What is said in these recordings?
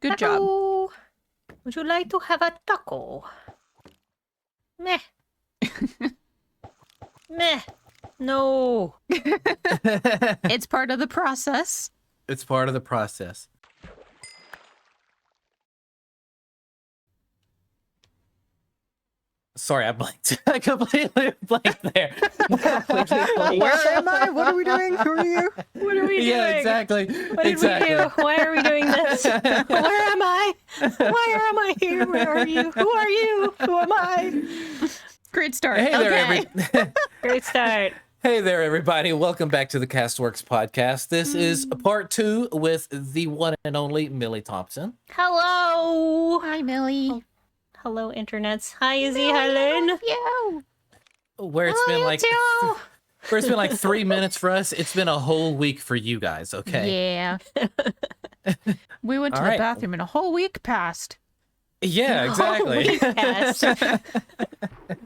Good job. Hello. Would you like to have a taco? Meh. Meh. No. It's part of the process. It's part of the process. Sorry, I blanked. I completely blanked there. Where am I? What are we doing? Who are you? What are we doing? Yeah, exactly. What did we do? Why are we doing this? Where am I? Why am I here? Where are you? Who are you? Who am I? Great start. Hey Okay. there, Great start. Hey there, everybody. Welcome back to the Castworks podcast. This is part 2 with the one and only Millie Thompson. Hello. Hi, Millie. Hello, internets. Hi, Izzy. Hi, Lynn. You. Where it's been like too. where it's been like 3 minutes for us, it's been a whole week for you guys, okay? Yeah. We went to All the right. bathroom and a whole week passed. Yeah, exactly. Yes.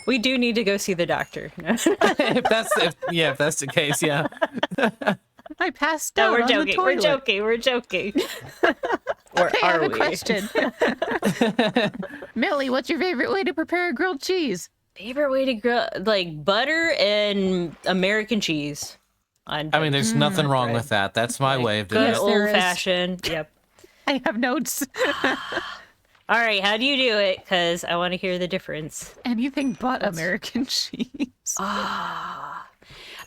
We do need to go see the doctor. if that's the case, yeah. I passed No, out we're on joking. the toilet. We're joking. Or Okay, I have are a we? question. Millie, what's your favorite way to prepare grilled cheese? Favorite way to grill, like butter and American cheese. I mean, there's nothing wrong with that. That's my way of doing Good Yes, it. there old is. fashioned. Yep. I have notes. All right, how do you do it? Because I want to hear the difference. Anything but American cheese.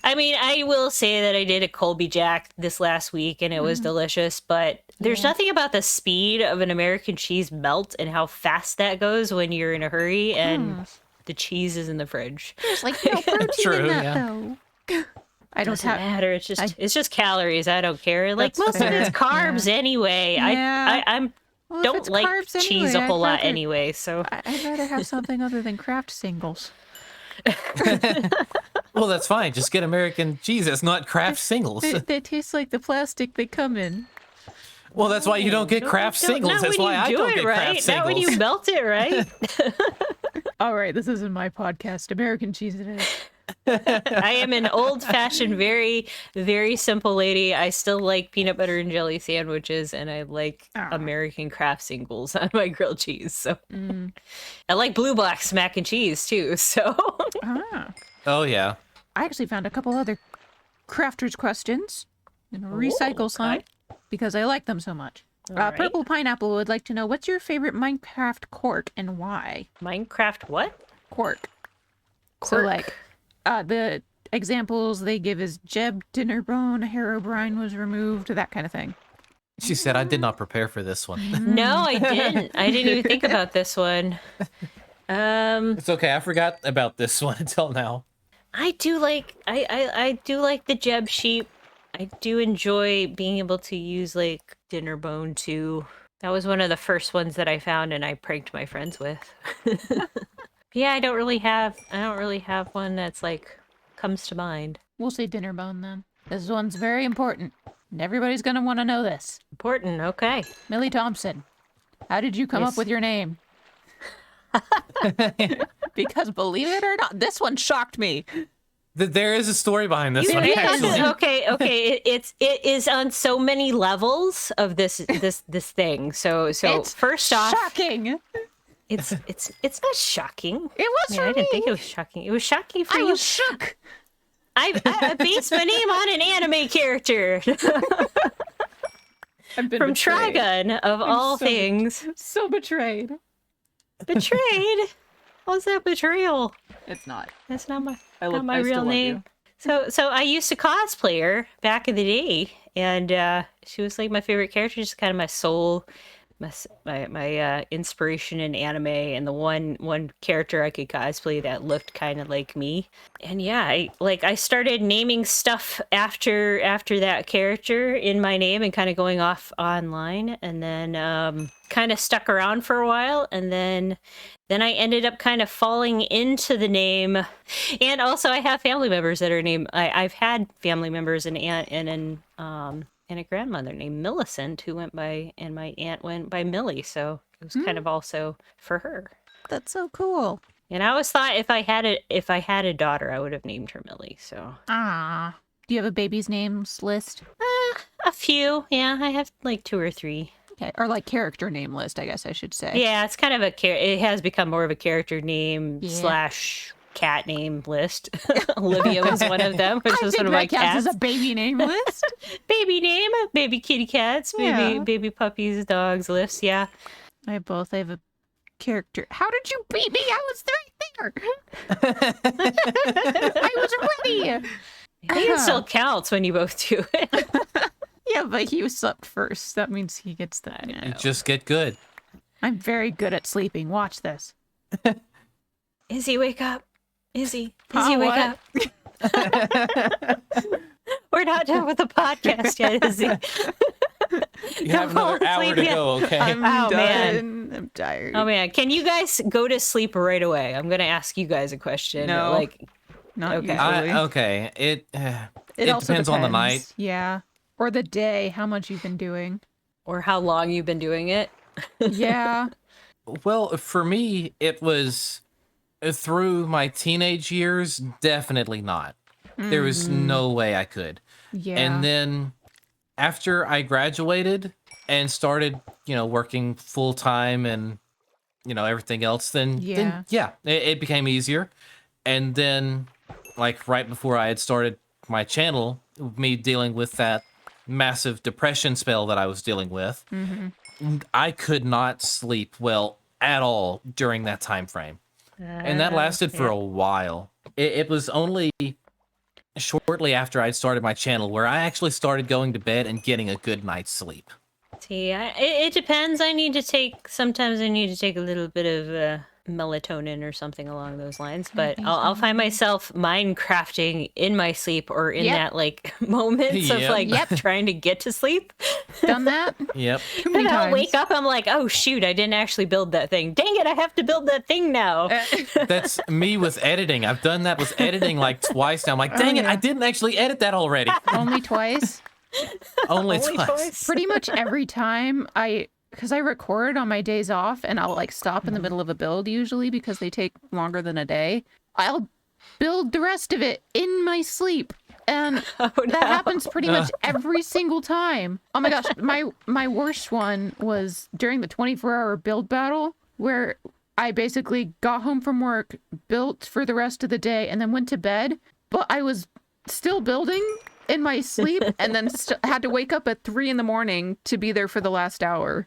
I mean, I will say that I did a Colby Jack this last week and it was delicious, but there's nothing about the speed of an American cheese melt and how fast that goes when you're in a hurry and the cheese is in the fridge. There's like no protein True, in that, yeah. though. I don't Doesn't have... matter. It's just calories. I don't care. Like That's most of it's fair. carbs anyway. Yeah. I'm Well, if don't it's like carbs cheese anyway, a whole I'd lot rather- anyway. So I'd rather have something other than Kraft singles. Well, that's fine. Just get American cheese. It's not Kraft singles. They taste like the plastic they come in. Well, that's why you don't get Kraft singles. Not That's when why you I do don't it get right. Kraft Not when you singles. melt it right. All right, this isn't my podcast. American cheese it is. I am an old-fashioned, very, very simple lady. I still like peanut butter and jelly sandwiches, and I like American Kraft singles on my grilled cheese. So I like Blue Box mac and cheese too. So Ah. Oh, yeah. I actually found a couple other crafters questions and recycle some okay. because I like them so much. right. Purple Pineapple would like to know, what's your favorite Minecraft quirk and why? Minecraft what? Quirk. So Quirk. like the examples they give is Jeb Dinnerbone, Herobrine was removed, that kind of thing. She said, I did not prepare for this one. No, I didn't. I didn't even think about this one. It's okay. I forgot about this one until now. I do like I do like the Jeb sheep. I do enjoy being able to use like dinner bone too. That was one of the first ones that I found and I pranked my friends with. Yeah, I don't really have one that's like comes to mind. We'll say Dinnerbone then. This one's very important. And everybody's gonna want to know this. Important, okay. Millie Thompson, how did you come Yes. up with your name? Because believe it or not, this one shocked me. There is a story behind this You one, have actually. to- okay. It is on so many levels of this thing. So It's first off, shocking. it's not shocking. It was for I didn't think me. it was shocking. It was shocking for I you. was shook. I based my name on an anime character I've been from betrayed. Trigun of all so things. So betrayed. Betrayed? How's that betrayal? It's not. That's not my I not love- my I still real love name. So I used to cosplay her back in the day, and she was like my favorite character, just kind of my soul, my inspiration in anime, and the one character I could cosplay that looked kind of like me. And yeah, I started naming stuff after that character in my name and kind of going off online, and then kind of stuck around for a while, and then I ended up kind of falling into the name. And also I have family members that are named, I've had family members, an aunt and a grandmother named Millicent who went by, and my aunt went by Millie. So it was kind of also for her. That's so cool. And I always thought if I had a daughter, I would have named her Millie. So Ah. Do you have a baby's names list? a few, yeah, I have like 2 or 3. Okay. Or like character name list, I guess I should say. Yeah, it's kind of it has become more of a character name Yeah. / cat name list. Olivia was one of them, which I was think one of that my counts cats. as a baby name list. Baby name, baby kitty cats, Yeah. baby puppies, dogs lists. Yeah. I have a character. How did you beat me? I was right there. I was ready. I think it still counts when you both do it. Yeah, but he was slept first. That means he gets the. Just get good. I'm very good at sleeping. Watch this. Izzy, wake up. Izzy, Huh, wake what? up. We're not done with the podcast yet, Izzy. You have Fall another hour asleep to yet. go, okay? I'm Oh, done. man. I'm tired. Oh man, can you guys go to sleep right away? I'm gonna ask you guys a question. No. Like, Not okay. usually. Okay. It also depends on the night. Yeah. Or the day, how much you've been doing. or how long you've been doing it. Yeah. Well, for me, it was through my teenage years, definitely not. There was no way I could. Yeah. And then after I graduated and started, working full time and, everything else, then it became easier. And then, like, right before I had started my channel, me dealing with that massive depression spell that I was dealing with, I could not sleep well at all during that time frame. And that lasted for a while. It was only shortly after I'd started my channel where I actually started going to bed and getting a good night's sleep. See, it depends. Sometimes I need to take a little bit of melatonin or something along those lines. But I'll find myself Minecrafting in my sleep or in that like moments of like trying to get to sleep. Done that? Yep. Too many And I'll times. wake up, I'm like, oh shoot, I didn't actually build that thing. Dang it, I have to build that thing now. That's me with editing. I've done that with editing like twice now. I'm like, dang it, I didn't actually edit that already. Only twice. Only twice. Pretty much every time because I record on my days off and I'll like stop in the middle of a build usually because they take longer than a day. I'll build the rest of it in my sleep. And that happens pretty much every single time. Oh my gosh, my worst one was during the 24-hour build battle where I basically got home from work, built for the rest of the day, and then went to bed. But I was still building in my sleep and then had to wake up at 3 a.m. to be there for the last hour.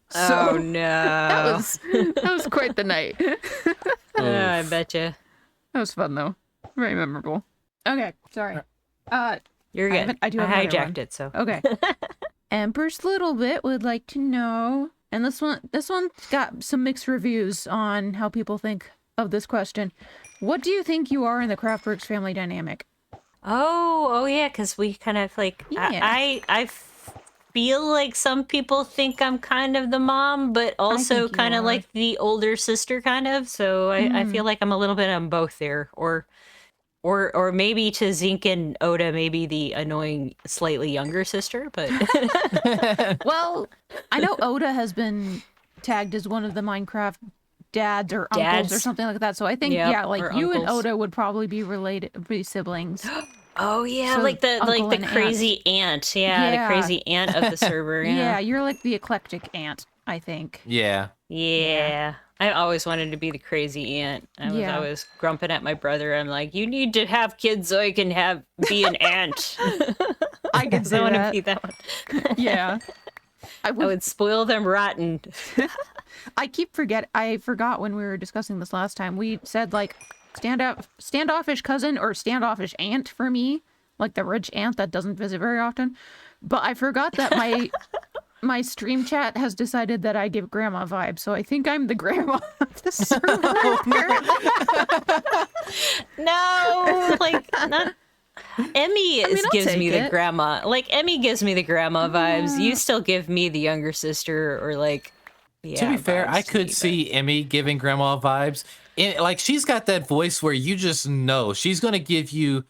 So Oh no. that was quite the night. I betcha. That was fun though. Very memorable. Okay, sorry. You're good. I do have another hijacked one. it, so. Okay. Empress Little Bit would like to know, and this one's got some mixed reviews on how people think of this question. What do you think you are in the Craftworks family dynamic? Oh yeah, because we kind of like I feel like some people think I'm kind of the mom, but also think you kind of are. like the older sister, kind of. So I feel like I'm a little bit on both there, or maybe to Zink and Oda, maybe the annoying, slightly younger sister. But Well, I know Oda has been tagged as one of the Minecraft dads or uncles or something like that. So I think Yep, like or you and uncles. Oda would probably be siblings. oh yeah, So like the uncle and crazy aunt, yeah, Yeah. the crazy aunt of the server. Yeah, you're like the eclectic aunt, I think. Yeah. Yeah. I always wanted to be the crazy aunt. I was Yeah. always grumping at my brother. I'm like, you need to have kids so I can be an aunt. I can I say want to that. be that one. Yeah. I would spoil them rotten. I forgot when we were discussing this last time. We said like standoffish cousin or standoffish aunt for me, like the rich aunt that doesn't visit very often. But I forgot that my stream chat has decided that I give grandma vibes, so I think I'm the grandma of the server. No, like not. Emmy I'll gives me take the it. grandma. Like Emmy gives me the grandma vibes. You still give me the younger sister, or like. Yeah, To be fair, vibes I to could me, but- see Emmy giving grandma vibes. Like, she's got that voice where you just know she's going to give you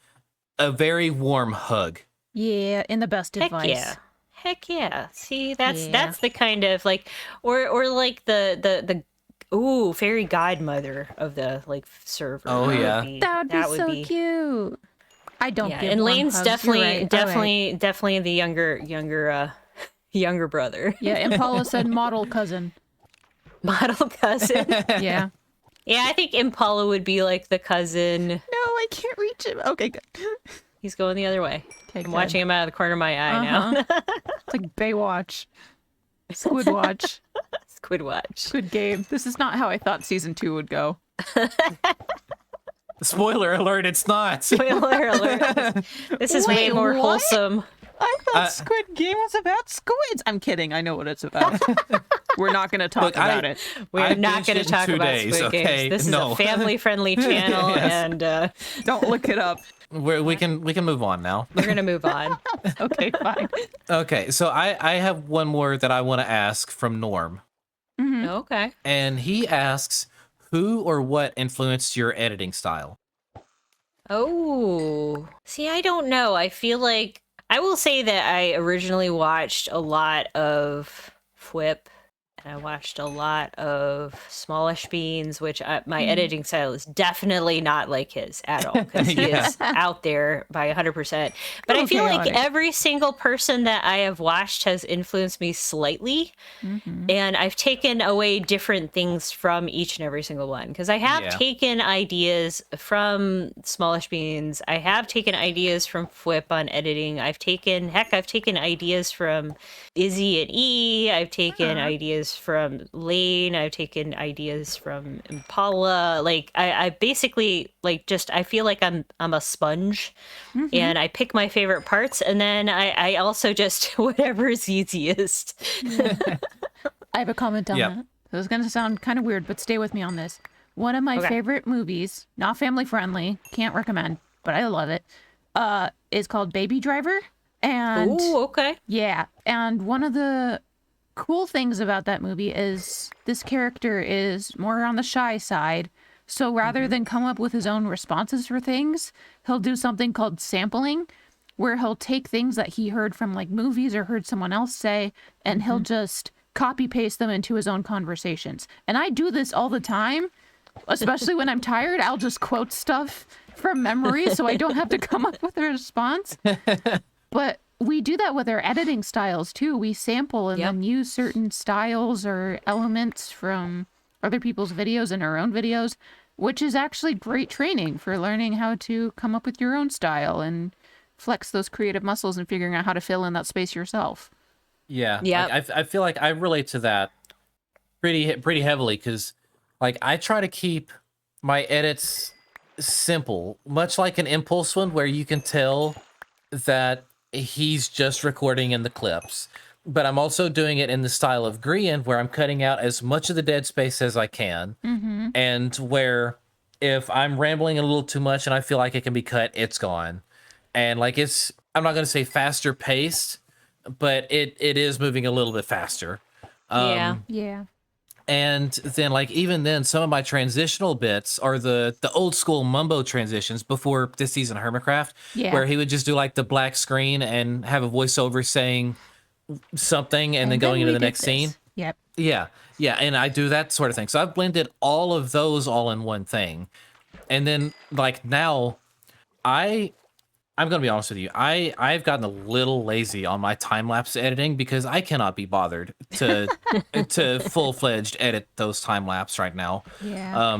a very warm hug. Yeah, in the best Heck advice. yeah. Heck yeah. See, that's Yeah. the kind of like or like the fairy godmother of the like server. Oh, yeah. That would be so cute. I don't Yeah, give and warm Lane's hugs. You're right. All right. definitely the younger younger brother. Yeah, Impala said model cousin. Model cousin. Yeah. Yeah, I think Impala would be like the cousin. No, I can't reach him. Okay, good. He's going the other way. Okay, I'm good. watching him out of the corner of my eye now. It's like Baywatch. Squidwatch. Squidwatch. Good game. This is not how I thought season 2 would go. Spoiler alert, it's not. Spoiler alert. This is way Wait, more what? wholesome. I thought Squid Game was about squids. I'm kidding. I know what it's about. We're not going to talk Look, about it. We're not going to talk about Squid Games. This is a family-friendly channel, and Don't look it up. We can move on now. we're going to move on. Okay, fine. Okay, so I have one more that I want to ask from Norm. Okay. And he asks, who or what influenced your editing style? Oh. See, I don't know. I feel like I will say that I originally watched a lot of Fwip, and I watched a lot of Smallish Beans, which my editing style is definitely not like his at all, because he is out there by 100%. But I feel like every single person that I have watched has influenced me slightly, and I've taken away different things from each and every single one, because I have taken ideas from Smallish Beans, I have taken ideas from Fwip on editing, I've taken ideas from Izzy and E, I've taken ideas from Lane, I've taken ideas from Impala. Like I basically like just I feel like I'm a sponge, and I pick my favorite parts, and then I also just whatever is easiest. I have a comment on that. This is going to sound kind of weird, but stay with me on this. One of my favorite movies, not family friendly, can't recommend, but I love it, is called Baby Driver. And yeah, and one of the cool things about that movie is this character is more on the shy side. So rather than come up with his own responses for things, he'll do something called sampling, where he'll take things that he heard from like movies or heard someone else say, and he'll just copy paste them into his own conversations. And I do this all the time, especially when I'm tired. I'll just quote stuff from memory so I don't have to come up with a response. But we do that with our editing styles too. We sample and then use certain styles or elements from other people's videos and our own videos, which is actually great training for learning how to come up with your own style and flex those creative muscles and figuring out how to fill in that space yourself. Yeah. Like, I feel like I relate to that pretty heavily, because like I try to keep my edits simple, much like an Impulse one, where you can tell that he's just recording in the clips, but I'm also doing it in the style of Grian, where I'm cutting out as much of the dead space as I can, and where if I'm rambling a little too much and I feel like it can be cut, it's gone. And like I'm not going to say faster paced, but it is moving a little bit faster. Yeah. And then like even then, some of my transitional bits are the old school Mumbo transitions before this season of Hermitcraft, where he would just do like the black screen and have a voiceover saying something and then going into the next scene. Yep. Yeah. And I do that sort of thing. So I've blended all of those all in one thing. And then like now I'm going to be honest with you. I've gotten a little lazy on my time-lapse editing because I cannot be bothered to full-fledged edit those time-lapse right now. Yeah.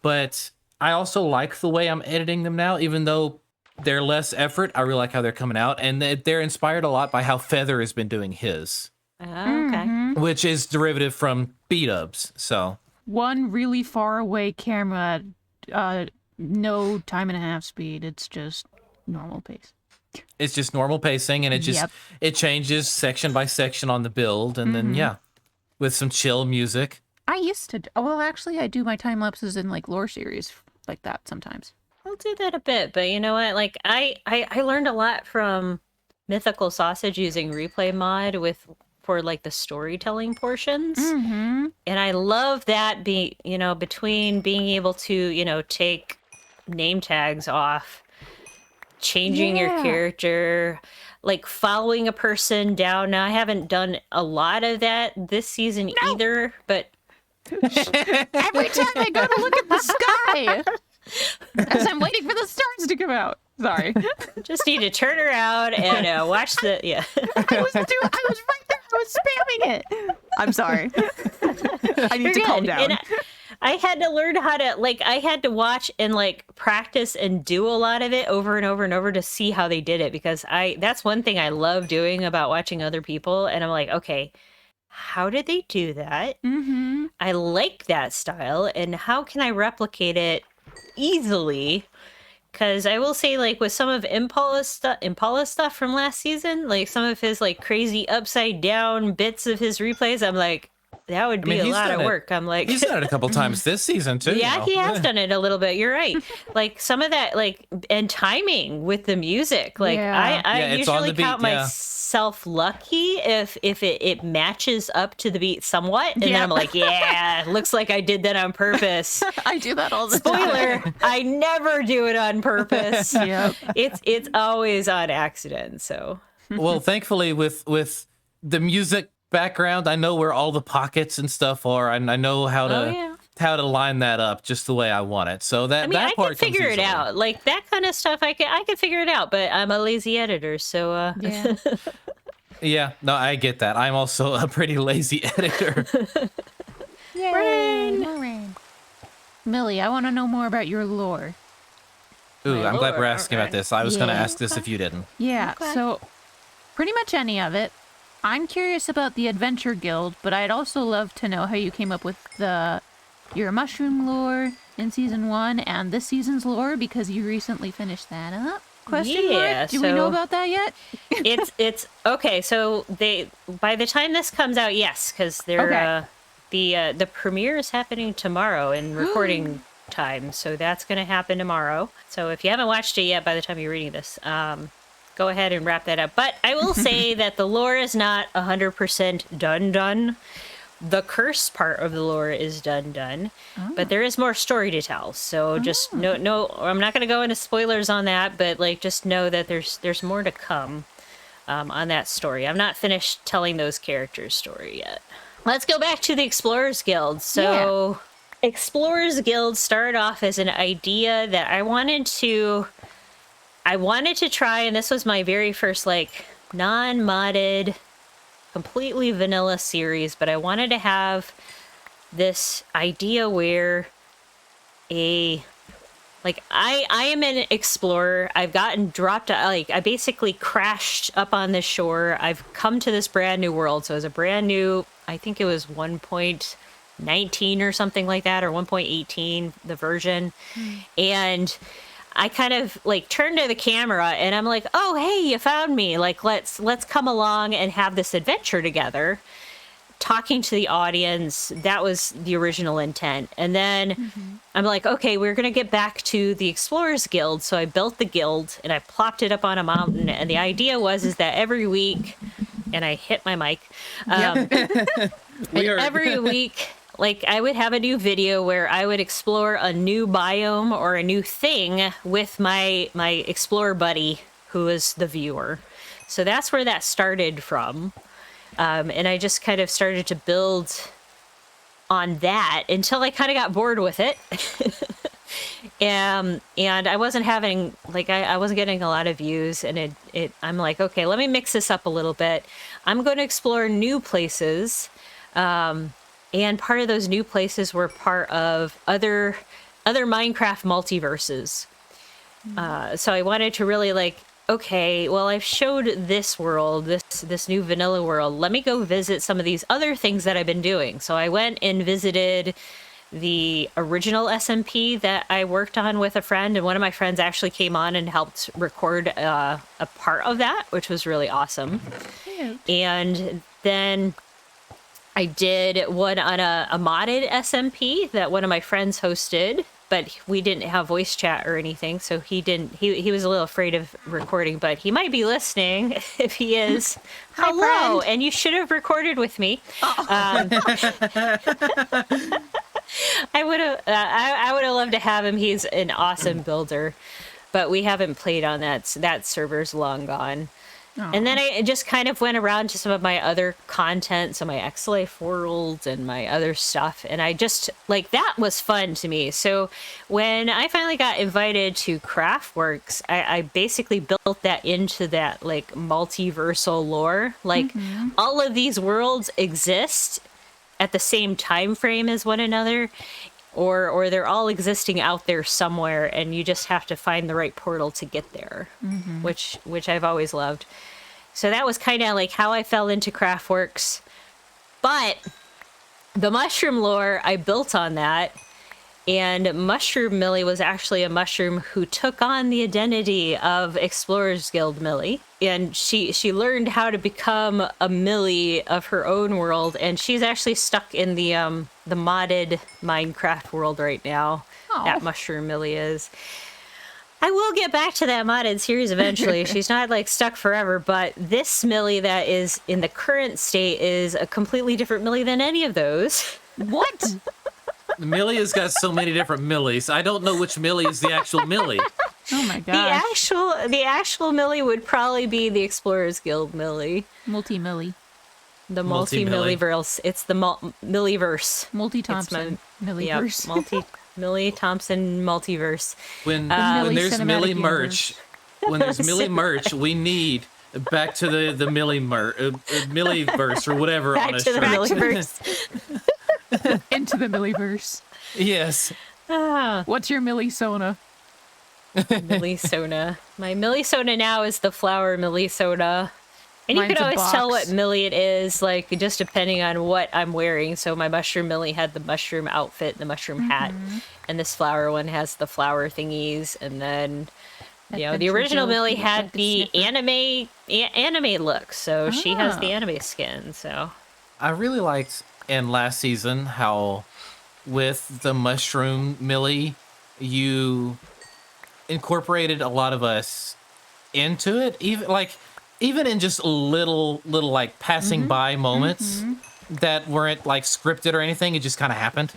But I also like the way I'm editing them now, even though they're less effort. I really like how they're coming out, and they're inspired a lot by how Feather has been doing his. Okay. Which is derivative from B-dubs, so. One really far away camera, no time and a half speed. It's just normal pace. It's just normal pacing, and it just it changes section by section on the build, and then with some chill music. I used to actually I do my time lapses in like lore series like that sometimes. I'll do that a bit, but you know what, like I learned a lot from Mythical Sausage using replay mod for like the storytelling portions, and I love that between being able to take name tags off, changing your character, like following a person down. Now I haven't done a lot of that this season either, but every time I go to look at the sky, as I'm waiting for the stars to come out. Sorry, just need to turn around and watch the. I was right there was spamming it. I'm sorry. I need You're to calm good. down. And I had to learn how to, like, I had to watch and, like, practice and do a lot of it over and over and over to see how they did it, because that's one thing I love doing about watching other people. And I'm like, okay, how did they do that? Mm-hmm. I like that style, and how can I replicate it easily? Because I will say, like, with some of Impala stuff from last season, like some of his like crazy upside down bits of his replays, I'm like, that would be a he's lot done of it. work. I'm like, He's done it a couple times this season too. yeah, he has done it a little bit. You're right. Like some of that, like, and timing with the music. Like Yeah. I Yeah, it's on usually the beat, count yeah. myself lucky if it matches up to the beat somewhat, and then Yeah. I'm like, yeah, looks like I did that on purpose. I do that all the time. Spoiler, I never do it on purpose. Yep. It's always on accident. So Well, thankfully, with the music background, I know where all the pockets and stuff are, and I know how to line that up just the way I want it. So that I mean, that I part can figure comes it easily. out. Like that kind of stuff, I can figure it out. But I'm a lazy editor, so Yeah. Yeah, no, I get that. I'm also a pretty lazy editor. Yay. More rain. Millie, I want to know more about your lore. Ooh, My I'm glad we're lord, asking about okay. this. I was going to Yeah. ask this if you didn't. Yeah, Okay. so pretty much any of it. I'm curious about the Adventure Guild, but I'd also love to know how you came up with your mushroom lore in season 1 and this season's lore, because you recently finished that up. Question Yeah, mark? Do we know so- about that yet? it's okay. So by the time this comes out, yes, because they're the premiere is happening tomorrow in recording time, so that's going to happen tomorrow. So if you haven't watched it yet, by the time you're reading this, go ahead and wrap that up. But I will say that the lore is not 100% done. The curse part of the lore is done, but there is more story to tell. So just no, I'm not going to go into spoilers on that, but like just know that there's more to come on that story. I'm not finished telling those characters' story yet. Let's go back to the Explorers Guild. So Explorers Guild started off as an idea that I wanted to try, and this was my very first like non-modded, completely vanilla series, but I wanted to have this idea where I am an explorer. I've gotten dropped, like I basically crashed up on this shore. I've come to this brand new world. So it was a brand new, I think it was 1.19 or something like that, or 1.18, the version. And I kind of like turned to the camera and I'm like, oh, hey, you found me. Like, let's come along and have this adventure together. Talking to the audience, that was the original intent. And then I'm like, okay, we're going to get back to the Explorers Guild. So I built the guild and I plopped it up on a mountain. And the idea is that every week, and I hit my mic, every week, like I would have a new video where I would explore a new biome or a new thing with my explorer buddy, who is the viewer. So that's where that started from. And I just kind of started to build on that until I kind of got bored with it. And I wasn't having, like, I wasn't getting a lot of views, and I'm like, okay, let me mix this up a little bit. I'm going to explore new places. And part of those new places were part of other Minecraft multiverses. So I wanted to really like, okay, well, I've showed this world, this new vanilla world. Let me go visit some of these other things that I've been doing. So I went and visited the original SMP that I worked on with a friend, and one of my friends actually came on and helped record a part of that, which was really awesome. Cute. And then I did one on a modded SMP that one of my friends hosted, but we didn't have voice chat or anything, so he was a little afraid of recording, but he might be listening. If he is, hello, friend. and you should have recorded with me. I would have loved to have him. He's an awesome builder, but we haven't played on that. That server's long gone. And then I just kind of went around to some of my other content, so my X-Life worlds and my other stuff. And I just, like, that was fun to me. So when I finally got invited to Craftworks, I basically built that into that, like, multiversal lore. Like, all of these worlds exist at the same time frame as one another. Or they're all existing out there somewhere, and you just have to find the right portal to get there, which I've always loved. So that was kind of like how I fell into Craftworks. But the mushroom lore, I built on that. And Mushroom Millie was actually a mushroom who took on the identity of Explorers Guild Millie. And she learned how to become a Millie of her own world. And she's actually stuck in the modded Minecraft world right now. Aw. That Mushroom Millie is. I will get back to that modded series eventually. She's not like stuck forever, but this Millie that is in the current state is a completely different Millie than any of those. What? Millie has got so many different Millies. I don't know which Millie is the actual Millie. Oh my gosh. The actual Millie would probably be the Explorers Guild Millie. Multi-Millie. The Multi-Millie. multi-Millieverse. It's the Millieverse. Multi-Thompson. Millieverse. Yep, Millie Thompson multiverse. When Millie there's Cinematic Millie Universe. merch, when there's Millie merch, we need back to the Millie Millieverse or whatever Back on a to the shirt. Millieverse. Into the Millieverse. Yes. What's your Millie-sona? Millie-sona. My Millie-sona now is the flower Millie-sona. And you Mine's can a always tell box. what Millie it is, like, just depending on what I'm wearing. So my Mushroom Millie had the mushroom outfit, the mushroom hat. And this flower one has the flower thingies. And then, you know, the Adventure original Joe Millie looks had like a the anime look. So she has the Ah. anime skin, so... I really liked in last season how with the mushroom Millie, you incorporated a lot of us into it, even in just little like passing by moments that weren't like scripted or anything. It just kind of happened.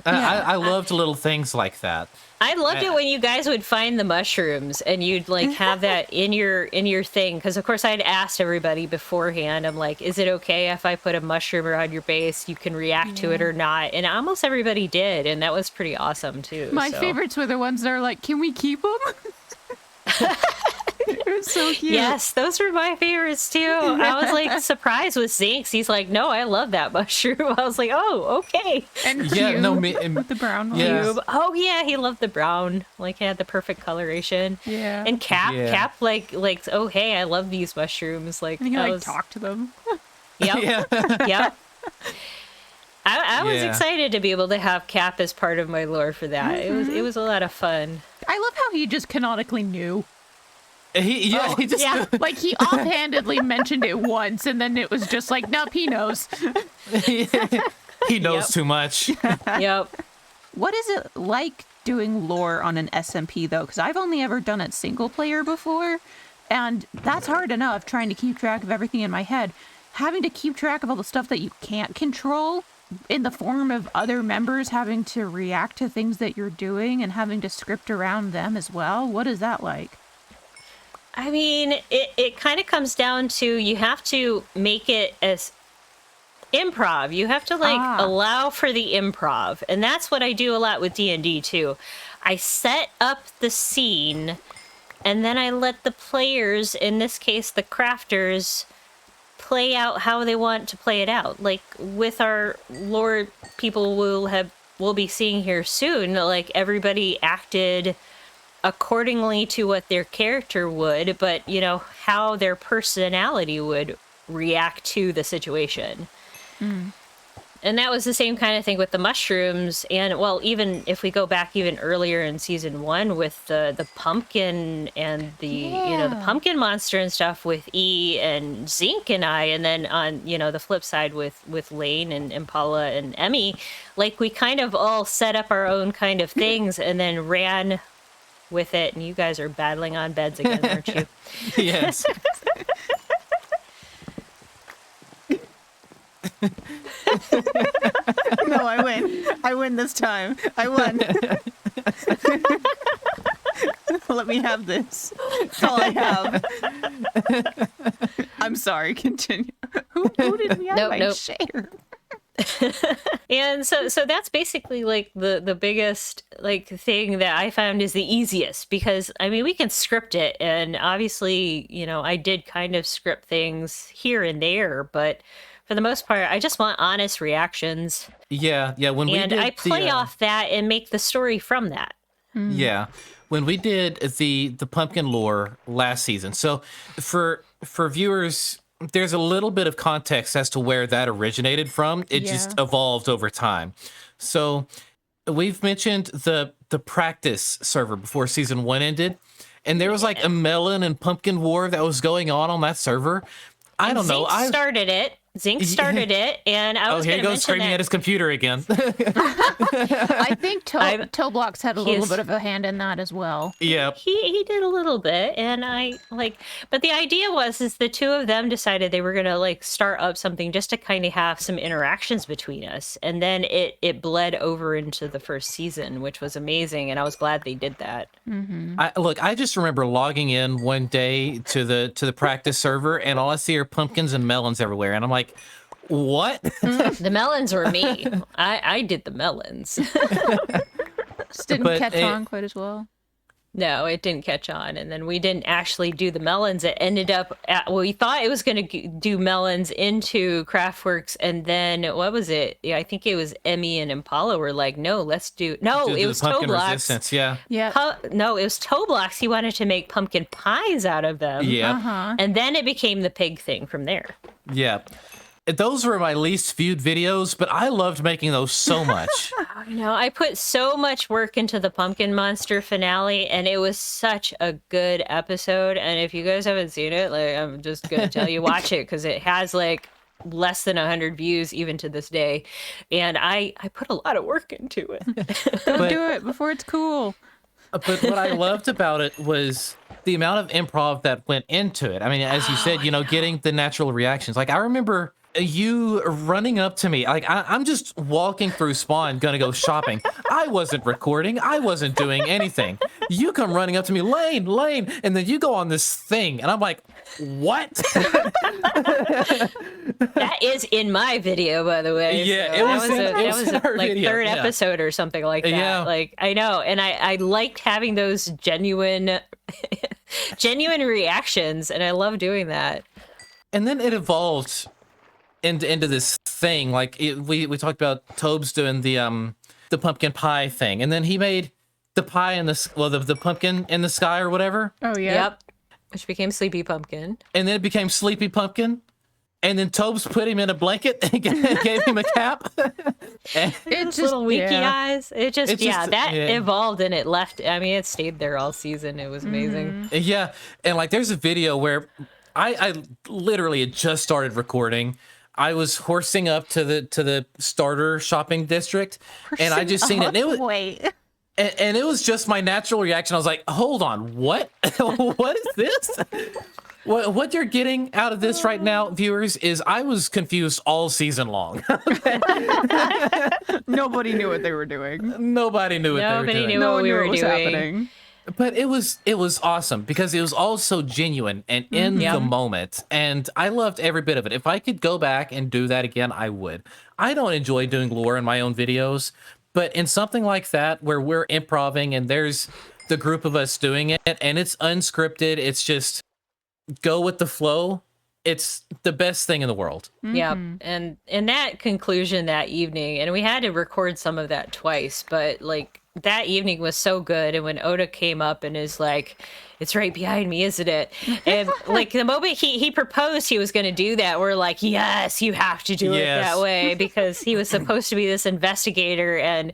I loved little things like that. I loved it when you guys would find the mushrooms and you'd like have that in your thing. Because of course I'd asked everybody beforehand. I'm like, is it okay if I put a mushroom around your base? You can react to it or not. And almost everybody did, and that was pretty awesome too. My so. favorites were the ones that are like, can we keep them? It was so cute. Yes, those were my favorites too. I was like surprised with Zinx. He's like, no, I love that mushroom. I was like, oh, okay. And Yeah, Cube no, with the brown one. Yeah. Cube. Oh yeah, he loved the brown. Like he had the perfect coloration. Yeah. And Cap, Yeah. like, oh hey, I love these mushrooms. Like, And he I like was, talk to them. yep, Yeah. yep. I was Yeah. excited to be able to have Cap as part of my lore for that. It was a lot of fun. I love how he just canonically knew. He just Yeah. Like he offhandedly mentioned it once, and then it was just like, nope, he knows. he knows Yep. too much. Yep. What is it like doing lore on an SMP though? Because I've only ever done it single player before, and that's hard enough trying to keep track of everything in my head. Having to keep track of all the stuff that you can't control in the form of other members having to react to things that you're doing and having to script around them as well. What is that like? I mean, it kind of comes down to you have to make it as improv. You have to like allow for the improv. And that's what I do a lot with D&D too. I set up the scene and then I let the players, in this case the crafters, play out how they want to play it out. Like with our lore people we'll be seeing here soon, like everybody acted accordingly to what their character would, but you know how their personality would react to the situation. And that was the same kind of thing with the mushrooms. And well, even if we go back even earlier in season 1 with the pumpkin and the the pumpkin monster and stuff with E and Zinc and I, and then on the flip side with Lane and Impala and Emmy, like we kind of all set up our own kind of things and then ran with it. And you guys are battling on beds again, aren't you? Yes. No, I win. I win this time. I won. Let me only have this. That's all I have. I'm sorry, continue. Who did we have? Nope. Share. And so that's basically like the biggest like thing that I found is the easiest, because I mean we can script it, and obviously, you know, I did kind of script things here and there, but for the most part I just want honest reactions. Yeah, when we And did I play off that and make the story from that. Yeah, when we did the pumpkin lore last season. So for viewers, there's a little bit of context as to where that originated from. It just evolved over time. So we've mentioned the practice server before season 1 ended, and there was like a melon and pumpkin war that was going on that server. I don't know. Zinc started it. Zinc started it, and I was here he goes screaming that... at his computer again. I think Toblocks had a little bit of a hand in that as well. Yeah, he did a little bit, and I like. But the idea was the two of them decided they were gonna like start up something just to kind of have some interactions between us, and then it bled over into the first season, which was amazing, and I was glad they did that. Mm-hmm. I just remember logging in one day to the practice server, and all I see are pumpkins and melons everywhere, and I'm like, what? The melons were me. I did the melons. Just didn't catch on quite as well. No, it didn't catch on. And then we didn't actually do the melons. It ended up we thought it was going to do melons into Craftworks. And then what was it? Yeah, I think it was Emmy and Impala were like, no, let's do. No, it was Toblocks. Yeah. No, it was Toblocks. He wanted to make pumpkin pies out of them. Yeah. And then it became the pig thing from there. Yeah. Those were my least viewed videos, but I loved making those so much. I put so much work into the Pumpkin Monster finale, and it was such a good episode. And if you guys haven't seen it, like, I'm just gonna tell you, watch it, because it has like less than 100 views even to this day, and I put a lot of work into it. Don't do it before it's cool. But what I loved about it was the amount of improv that went into it. I mean, as you said, getting the natural reactions. Like, I remember you running up to me, like I'm just walking through Spawn gonna go shopping. I wasn't recording, I wasn't doing anything. You come running up to me, Lane, and then you go on this thing, and I'm like, what? That is in my video, by the way. Yeah, so it was a like video. third episode or something like that. Yeah. Like, I know, and I liked having those genuine reactions, and I love doing that. And then it evolved into this thing. Like we talked about Tobes doing the pumpkin pie thing, and then he made the pie in the pumpkin in the sky or whatever. Oh yeah. Yep. Which became Sleepy Pumpkin. And then it became Sleepy Pumpkin. And then Tobes put him in a blanket and gave him a cap. It's just little winky eyes. It just evolved, and it left. I mean, it stayed there all season. It was amazing. Yeah. And like there's a video where I literally had just started recording. I was horsing up to the starter shopping district, and I just seen it. And it was, and it was just my natural reaction. I was like, hold on, what? What is this? What you're getting out of this right now, viewers, is I was confused all season long. Nobody knew what they were doing. Nobody knew what they were doing. Nobody knew what we were doing. Happening. But it was awesome because it was all so genuine and in the moment. And I loved every bit of it. If I could go back and do that again, I would. I don't enjoy doing lore in my own videos, but in something like that where we're improvising and there's the group of us doing it and it's unscripted, it's just go with the flow. It's the best thing in the world. Yeah. And that conclusion that evening, and we had to record some of that twice, but like that evening was so good. And when Oda came up and is like, it's right behind me, isn't it? And like the moment he proposed he was going to do that, we're like, yes, you have to do it that way, because he was supposed to be this investigator, and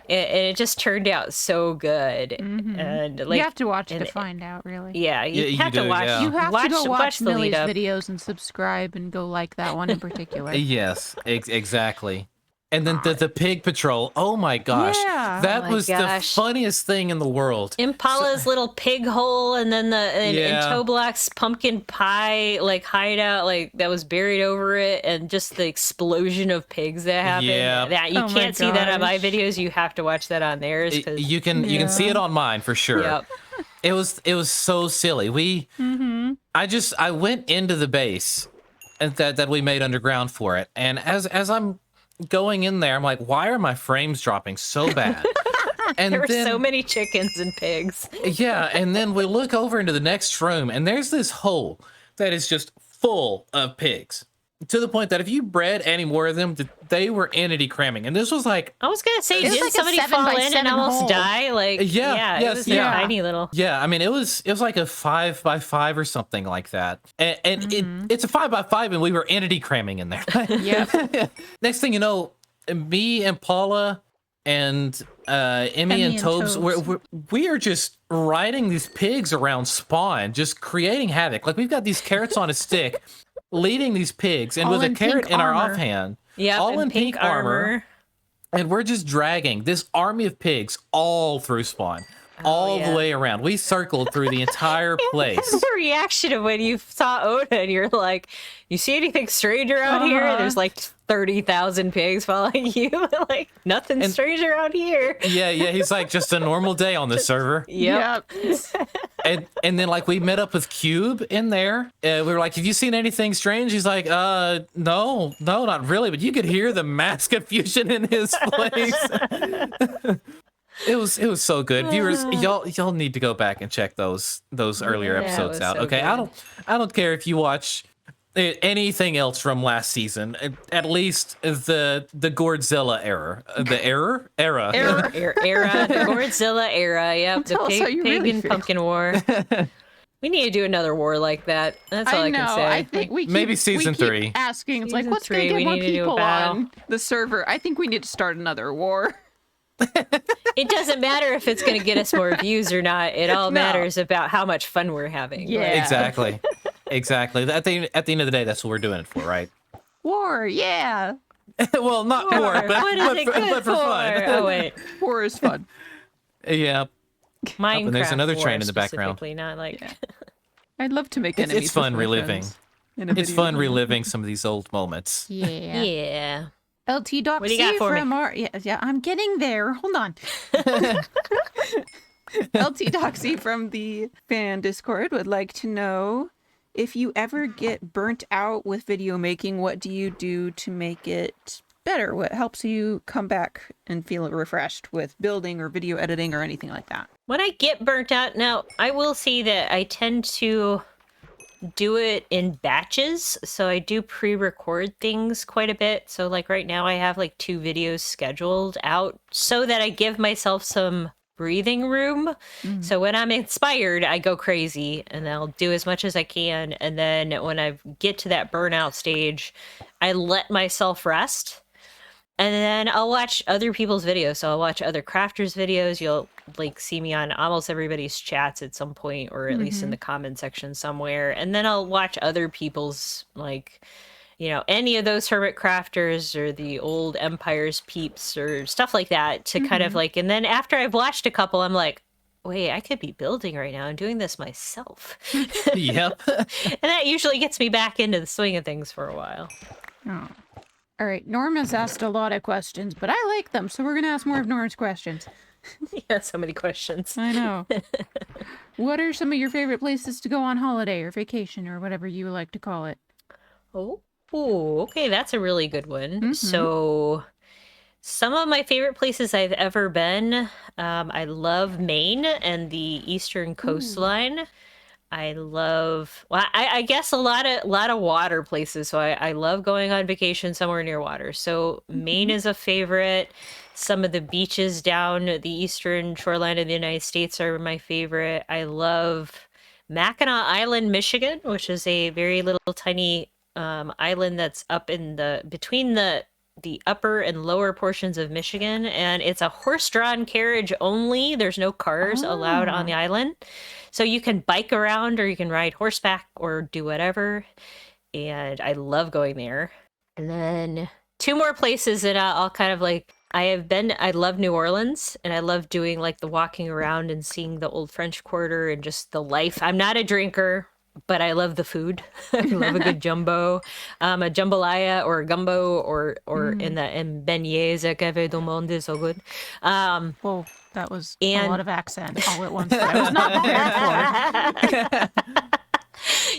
it just turned out so good. And like, you have to watch it to find out, really. Yeah, you have to watch. You have to go watch Millie's lead-up videos and subscribe and go like that one in particular. Yes, exactly. And then the pig patrol. Oh my gosh. Yeah. That was the funniest thing in the world. Impala's little pig hole, and then and Toblak's pumpkin pie like hideout, like that was buried over it, and just the explosion of pigs that happened. Yeah. That you can't see that on my videos. You have to watch that on theirs. You can see it on mine for sure. Yep. It was so silly. I went into the base and that we made underground for it, and as I'm going in there, I'm like, why are my frames dropping so bad? And There were then, so many chickens and pigs. yeah, and then we look over into the next room, and there's this hole that is just full of pigs. To the point that if you bred any more of them, they were entity cramming. And this was like, I was gonna say, It was didn't like a somebody 7 fall by in and 7 almost hole. die? Like, Yeah, it yes, was yeah. a tiny little. yeah, I mean, it was like a 5x5 or something like that. And it's a 5x5, and we were entity cramming in there. Yep. Next thing you know, me and Paula and Emmy and Tobes, we are just riding these pigs around spawn, just creating havoc. Like, we've got these carrots on a stick, leading these pigs, and All with a in carrot pink in our armor. offhand, Yep, all and in pink armor, and we're just dragging this army of pigs all through spawn, all the yeah. way around. We circled through the entire place. The reaction of when you saw Oda and you're like, you see anything strange around here? Uh-huh. There's like 30,000 pigs following you. Like, nothing strange around here. Yeah, he's like, just a normal day on this server. Yep. And then, like, we met up with Cube in there. We were like, have you seen anything strange? He's like, no, not really. But you could hear the mass confusion in his place. It was so good. Viewers, y'all need to go back and check those earlier Yeah, it episodes was out. so Okay, good. I don't care if you watch anything else from last season. At least the Gourdzilla era, era. Era, the Gourdzilla era. Yep, the Tell us how you pig really and feel. pumpkin war. We need to do another war like that. That's all I know. can say. I think we keep, Maybe season we keep 3. asking, it's like, Season what's going 3, to we get more need to do a people battle. on the server? I think we need to start another war. It doesn't matter if it's going to get us more views or not. It all No. matters about how much fun we're having. Yeah. Exactly. At the end of the day, that's what we're doing it for, right? War, yeah. Well, not war, but, What is it good but for fun. Oh wait, War is fun. Yeah. Minecraft. and there's another war train in the background. specifically, Not like I'd love to make It's enemies. fun with reliving. weapons in a It's video fun game. reliving some of these old moments. Yeah. yeah. LT Doc What do you got C for me? from our yeah, I'm getting there. Hold on. LT Doxy from the fan Discord would like to know if you ever get burnt out with video making, what do you do to make it better? What helps you come back and feel refreshed with building or video editing or anything like that? When I get burnt out, now I will say that I tend to do it in batches. So I do pre-record things quite a bit. So like right now I have like 2 videos scheduled out so that I give myself some breathing room. So when I'm inspired, I go crazy and I'll do as much as I can. And then when I get to that burnout stage, I let myself rest. And then I'll watch other people's videos. So I'll watch other crafters' videos. You'll like see me on almost everybody's chats at some point, or at least in the comment section somewhere. And then I'll watch other people's, like, you know, any of those hermit crafters or the old Empire's peeps or stuff like that to kind of like, and then after I've watched a couple, I'm like, wait, I could be building right now and doing this myself. Yep. And that usually gets me back into the swing of things for a while. Oh. All right, Norm has asked a lot of questions, but I like them, so we're going to ask more of Norm's questions. Yeah, so many questions. I know. What are some of your favorite places to go on holiday or vacation or whatever you like to call it? Oh, okay, that's a really good one. So, some of my favorite places I've ever been, I love Maine and the eastern coastline. I love, well, I guess a lot of water places. So I love going on vacation somewhere near water. So Maine is a favorite. Some of the beaches down the eastern shoreline of the United States are my favorite. I love Mackinac Island, Michigan, which is a very little tiny island that's up in between the upper and lower portions of Michigan, and it's a horse-drawn carriage only. There's no cars allowed on the island. So you can bike around or you can ride horseback or do whatever. And I love going there. And then 2 more places that I'll kind of like, I love New Orleans, and I love doing like the walking around and seeing the old French Quarter and just the life. I'm not a drinker. but I love the food. I love a good jumbo, a jambalaya or a gumbo or in beignets at Café du Monde is so good. Whoa, that was a And lot of accent all at once that I was not prepared for.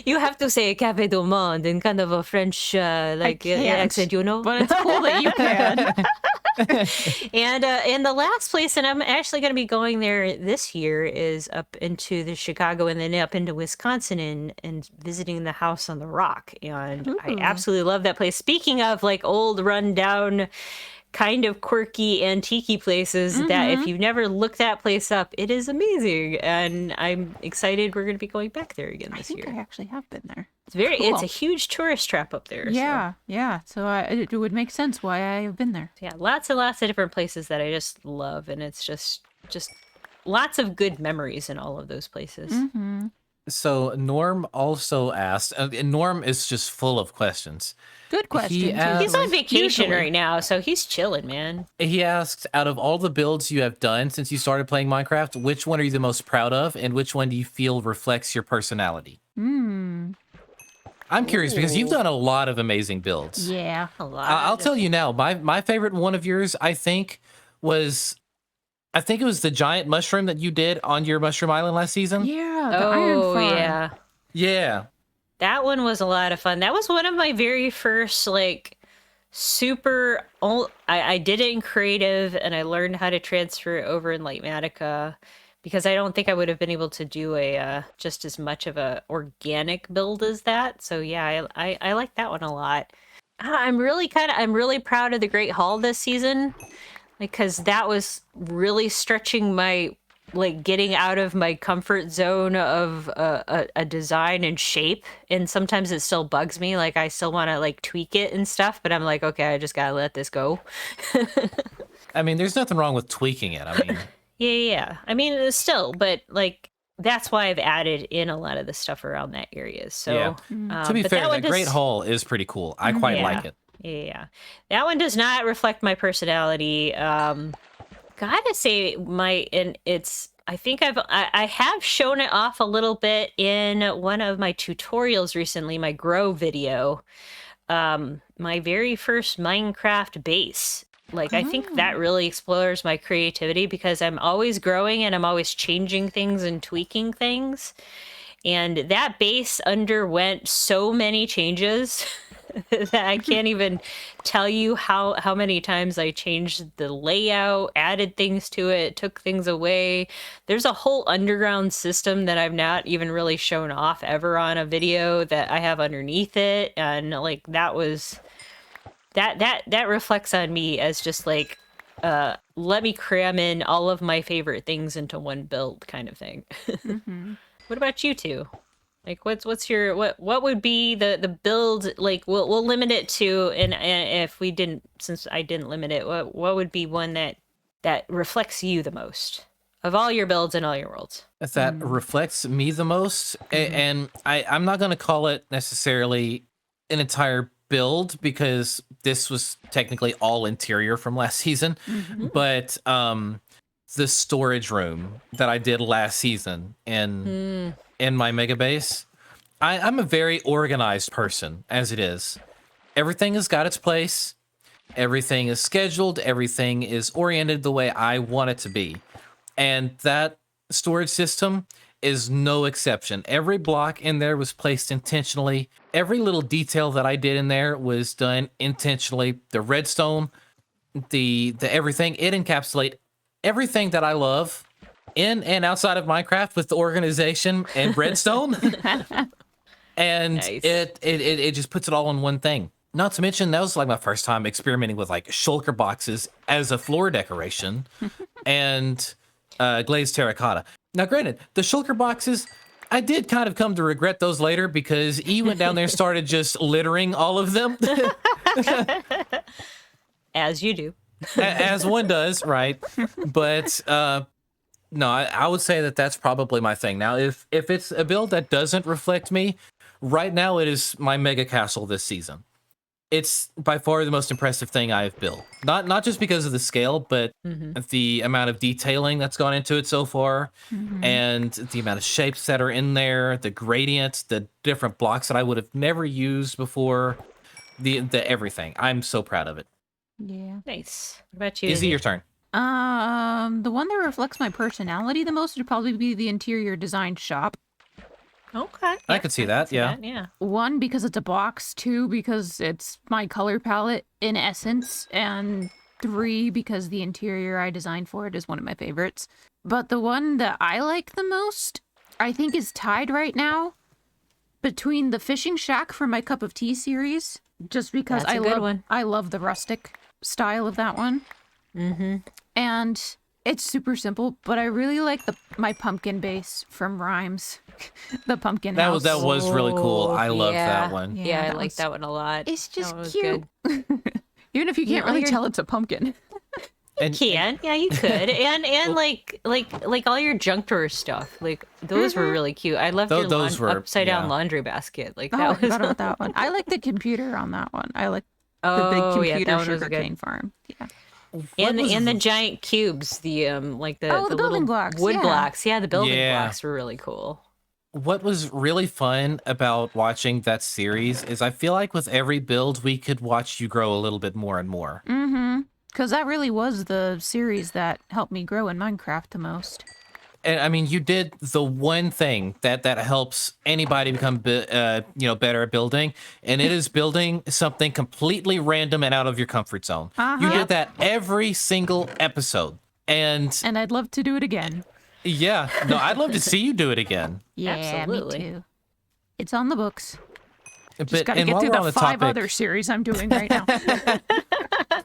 you have to say Café du Monde in kind of a French accent, you know. But it's cool that you can. And the last place, and I'm actually going to be going there this year, is up into the Chicago and then up into Wisconsin and visiting the House on the Rock. And I Ooh. absolutely love that place. Speaking of like old, rundown, kind of quirky, antique places, that if you've never looked that place up, it is amazing. And I'm excited we're going to be going back there again I this think year. I actually have been there. It's a Cool. huge tourist trap up there. Yeah. So it would make sense why I have been there. So yeah, lots and lots of different places that I just love, and it's just lots of good memories in all of those places. Mm-hmm. So Norm also asked, and Norm is just full of questions. Good question. asked- He's on vacation Usually. right now, so he's chilling, man. He asked, out of all the builds you have done since you started playing Minecraft, which one are you the most proud of, and which one do you feel reflects your personality? I'm curious because you've done a lot of amazing builds. Yeah. A lot. I'll tell you now, my favorite one of yours, I think it was the giant mushroom that you did on your Mushroom Island last season. Yeah. The Iron Oh Farm. yeah, Yeah. that one was a lot of fun. That was one of my very first like super. I did it in creative, and I learned how to transfer it over in Lightmatica, because I don't think I would have been able to do a just as much of a organic build as that. So yeah, I like that one a lot. I'm really proud of the Great Hall this season, because that was really stretching my, like, getting out of my comfort zone of a design and shape. And sometimes it still bugs me, like I still want to like tweak it and stuff, but I'm like, okay, I just gotta let this go. I mean, there's nothing wrong with tweaking it. I mean, Yeah. I mean, it's still, but like that's why I've added in a lot of the stuff around that area. So, Yeah. To be but fair, that one that Great does- Hall is pretty cool. I quite like it. Yeah, that one does not reflect my personality. Gotta say, I think I have shown it off a little bit in one of my tutorials recently, my grow video. My very first Minecraft base. Like, I think that really explores my creativity, because I'm always growing and I'm always changing things and tweaking things. And that base underwent so many changes that I can't even tell you how many times I changed the layout, added things to it, took things away. There's a whole underground system that I've not even really shown off ever on a video that I have underneath it. And like that was that reflects on me as just like let me cram in all of my favorite things into one build kind of thing. What about you two? Like, what's your what would be the build? Like, we'll limit it to, and if we didn't, since I didn't limit it, what would be one that reflects you the most of all your builds and all your worlds? That reflects me the most. And I'm not going to call it necessarily an entire build, because this was technically all interior from last season. But the storage room that I did last season in my mega base, I'm a very organized person as it is. Everything has got its place. Everything is scheduled. Everything is oriented the way I want it to be. And that storage system is no exception. Every block in there was placed intentionally. Every little detail that I did in there was done intentionally. The redstone, the everything, it encapsulates everything that I love in and outside of Minecraft with the organization and redstone. And Nice. it just puts it all in one thing. Not to mention, that was like my first time experimenting with like shulker boxes as a floor decoration and glazed terracotta. Now, granted, the shulker boxes, I did kind of come to regret those later, because E went down there and started just littering all of them. As you do. As one does, right? But no, I would say that that's probably my thing. Now, if it's a build that doesn't reflect me, right now it is my mega castle this season. it's by far the most impressive thing I've built. Not just because of the scale, but the amount of detailing that's gone into it so far, and the amount of shapes that are in there, the gradients, the different blocks that I would have never used before, the everything. I'm so proud of it. Yeah. Nice. What about you? Izzy, Izzy? your turn. The one that reflects my personality the most would probably be the interior design shop. Okay. I could see that, yeah. Yeah. One, because it's a box. Two, because it's my color palette in essence. And three, because the interior I designed for it is one of my favorites. But the one that I like the most, I think, is tied right now between the fishing shack from my Cup of Tea series, just because That's a good one. I love the rustic style of that one. And it's super simple, but I really like my pumpkin base from Rhymes. The pumpkin house. That was really cool. I loved yeah. that one. Yeah, I that like was- that one a lot. It's That just one was cute. good. Even if you can't know, really you're- tell it's a pumpkin. And Yeah, you could, and like all your junk drawer stuff, like those were really cute. I loved your Those were- upside down yeah. laundry basket. Like Oh, that I was forgot about that one. I like the computer on that one. I like the oh big yeah, computer that one was sugarcane good. farm. Yeah. And was the giant cubes, the like the Oh, the building little blocks, wood yeah. blocks. Yeah, the building Yeah. blocks were really cool. what was really fun about watching that series is I feel like with every build, we could watch you grow a little bit more and more. Mm-hmm. Because that really was the series that helped me grow in Minecraft the most. And I mean, you did the one thing that helps anybody become better at building, and it is building something completely random and out of your comfort zone. You did that every single episode, and And I'd love to do it again. yeah, no, I'd love to see you do it again. Yeah, Absolutely. me too. It's on the books. Just But gotta and get while through we're on the the 5 topic, other series I'm doing right now.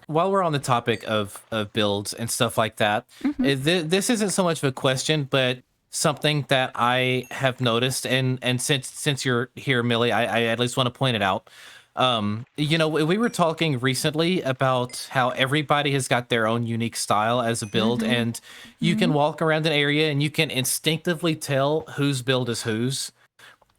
while we're on the topic of builds and stuff like that, this isn't so much of a question, but something that I have noticed, and since you're here, Millie, I at least want to point it out. We were talking recently about how everybody has got their own unique style as a build, and you can walk around an area and you can instinctively tell whose build is whose.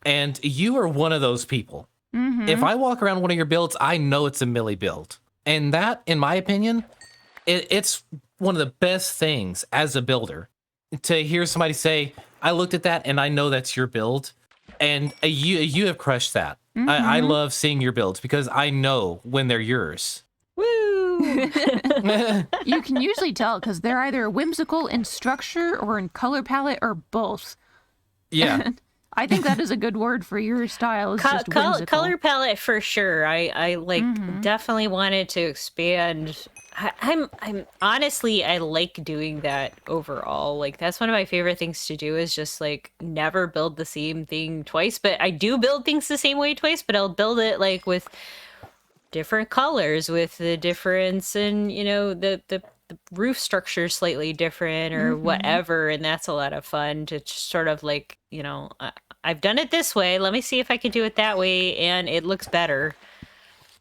And you are one of those people. If I walk around one of your builds, I know it's a Millie build. And that, in my opinion, it's one of the best things as a builder to hear somebody say, I looked at that and I know that's your build. And you have crushed that. I love seeing your builds because I know when they're yours. Woo! You can usually tell because they're either whimsical in structure or in color palette or both. Yeah. I think that is a good word for your style. Is just whimsical. Color palette for sure. I like definitely wanted to expand. I'm honestly, I like doing that overall. Like that's one of my favorite things to do is just like never build the same thing twice. But I do build things the same way twice, but I'll build it like with different colors, with the difference in, the roof structure is slightly different or whatever. And that's a lot of fun to just sort of like, I've done it this way. Let me see if I can do it that way. And it looks better.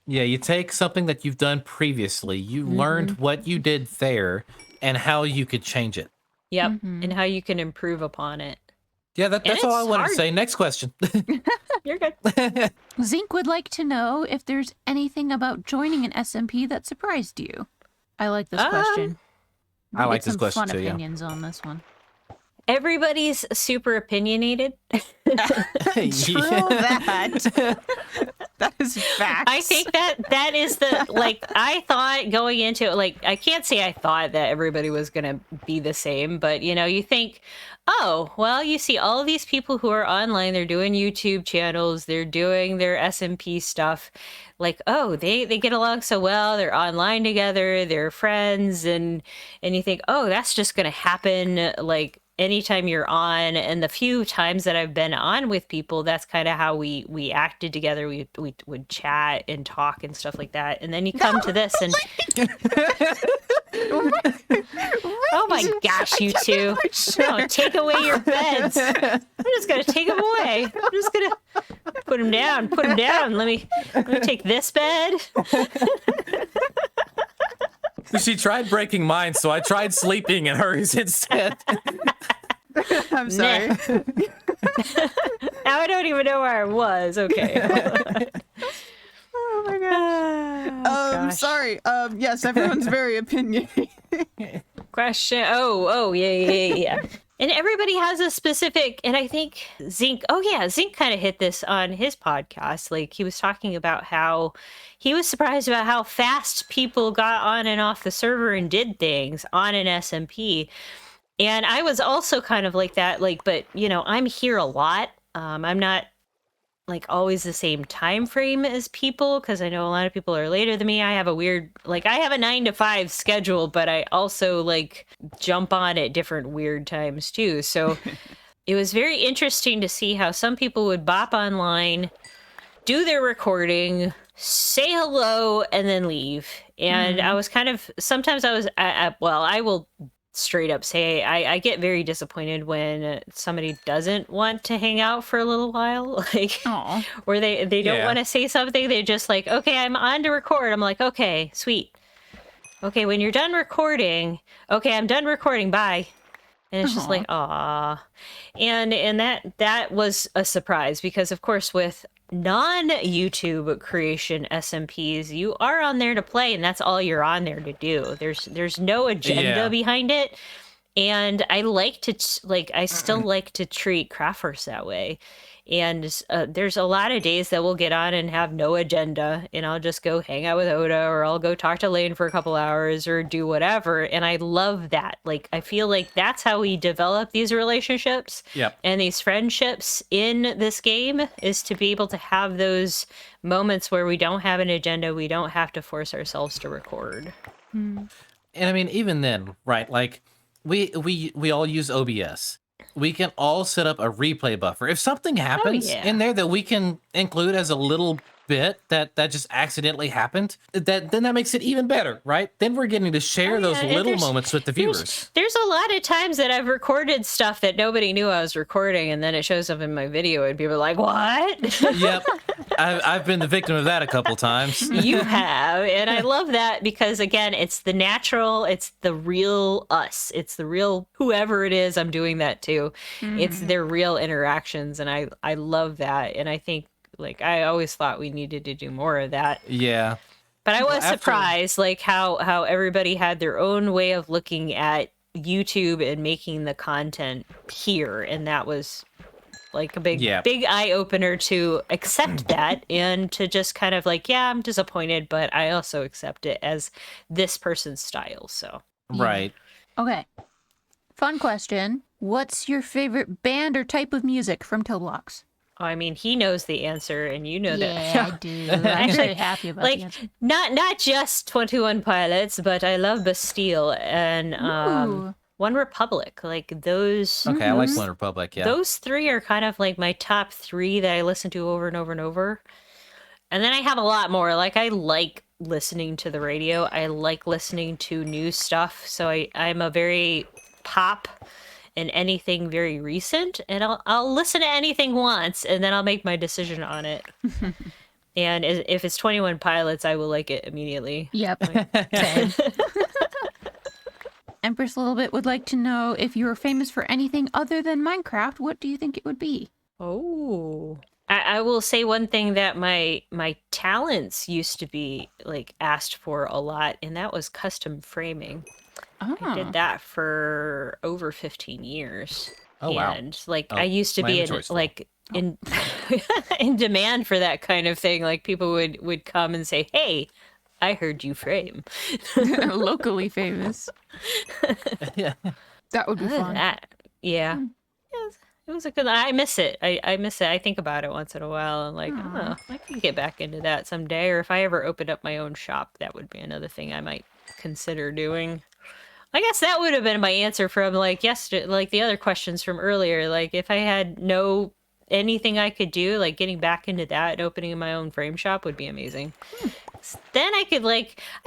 Yeah, you take something that you've done previously, you learned what you did there and how you could change it. Yep. And how you can improve upon it. Yeah, that's all I it's wanted to hard. say. Next question. You're good. Zink would like to know if there's anything about joining an SMP that surprised you. I like this question. I like Get this some question fun too, yeah. opinions on this one. Everybody's super opinionated. True that. That is fact. I think that is I thought going into it, like, I can't say I thought that everybody was going to be the same, but, you think, oh, well, you see all of these people who are online, they're doing YouTube channels, they're doing their SMP stuff. Like, oh, they get along so well, they're online together, they're friends, and you think, oh, that's just going to happen, like, anytime you're on. And the few times that I've been on with people, that's kind of how we acted together. We would chat and talk and stuff like that. And then you come to this and oh my gosh, you two. No, take away your beds. I'm just gonna take them away. I'm just gonna put them down. Let me take this bed. She tried breaking mine, so I tried sleeping in hers instead. I'm sorry. Now I don't even know where I was. Okay. Oh my gosh. I'm sorry. Yes, everyone's very opinionated. Question. Oh, yeah. And everybody has a specific, and I think Zinc kind of hit this on his podcast. Like, he was talking about how he was surprised about how fast people got on and off the server and did things on an SMP. And I was also kind of like that, like, but, I'm here a lot. I'm not like always the same time frame as people, because I know a lot of people are later than me. I have a weird, like, I have a 9 to 5 schedule, but I also like jump on at different weird times too. So it was very interesting to see how some people would bop online, do their recording, say hello, and then leave. And I was kind of, sometimes I was, I will straight up say I get very disappointed when somebody doesn't want to hang out for a little while, like, or they don't want to say something. They're just like, okay, I'm on to record. I'm like, okay, sweet. Okay, when you're done recording, okay, I'm done recording, bye. And it's just like, aw. And that was a surprise, because of course with non-YouTube creation SMPs, you are on there to play, and that's all you're on there to do. There's no agenda behind it. And I like to I still like to treat Craftverse that way. And there's a lot of days that we'll get on and have no agenda, and I'll just go hang out with Oda, or I'll go talk to Lane for a couple hours, or do whatever. And I love that. Like, I feel like that's how we develop these relationships and these friendships in this game, is to be able to have those moments where we don't have an agenda. We don't have to force ourselves to record. And I mean, even then, right? Like, we all use OBS. We can all set up a replay buffer. If something happens in there that we can include as a little bit that just accidentally happened, then that makes it even better, right? Then we're getting to share those little moments with the viewers. There's a lot of times that I've recorded stuff that nobody knew I was recording, and then it shows up in my video, and people are like, what? Yep. I've been the victim of that a couple times. You have. And I love that, because again, it's the natural, it's the real us. It's the real whoever it is I'm doing that to. It's their real interactions. And I love that. And I think, like, I always thought we needed to do more of that. Yeah. But I was surprised, like, how everybody had their own way of looking at YouTube and making the content here. And that was like a big eye opener to accept that, and to just kind of like, I'm disappointed, but I also accept it as this person's style. So right. Okay. Fun question. What's your favorite band or type of music from Toolbox? I mean, he knows the answer, and you know that. Yeah, I do. I'm very happy about the answer. Not just 21 Pilots, but I love Bastille and One Republic. Like, those. Okay, I like One Republic, yeah. Those three are kind of like my top three that I listen to over and over and over. And then I have a lot more. Like, I like listening to the radio. I like listening to new stuff. So I'm a very pop and anything very recent, and I'll listen to anything once, and then I'll make my decision on it. And if it's 21 Pilots, I will like it immediately. Yep. Same. Empress a little bit would like to know, if you were famous for anything other than Minecraft, what do you think it would be? Oh, I will say one thing that my talents used to be like asked for a lot, and that was custom framing. I did that for over 15 years. Oh, wow. And I used to be in in demand for that kind of thing. Like, people would come and say, "Hey, I heard you frame." Locally famous. Yeah. That would be fun. Yeah. It was a good. I miss it. I miss it. I think about it once in a while. I'm like, I can get back into that someday. Or if I ever opened up my own shop, that would be another thing I might consider doing. I guess that would have been my answer from like yesterday, like the other questions from earlier. Like, if I had anything I could do, like getting back into that and opening my own frame shop would be amazing. Then I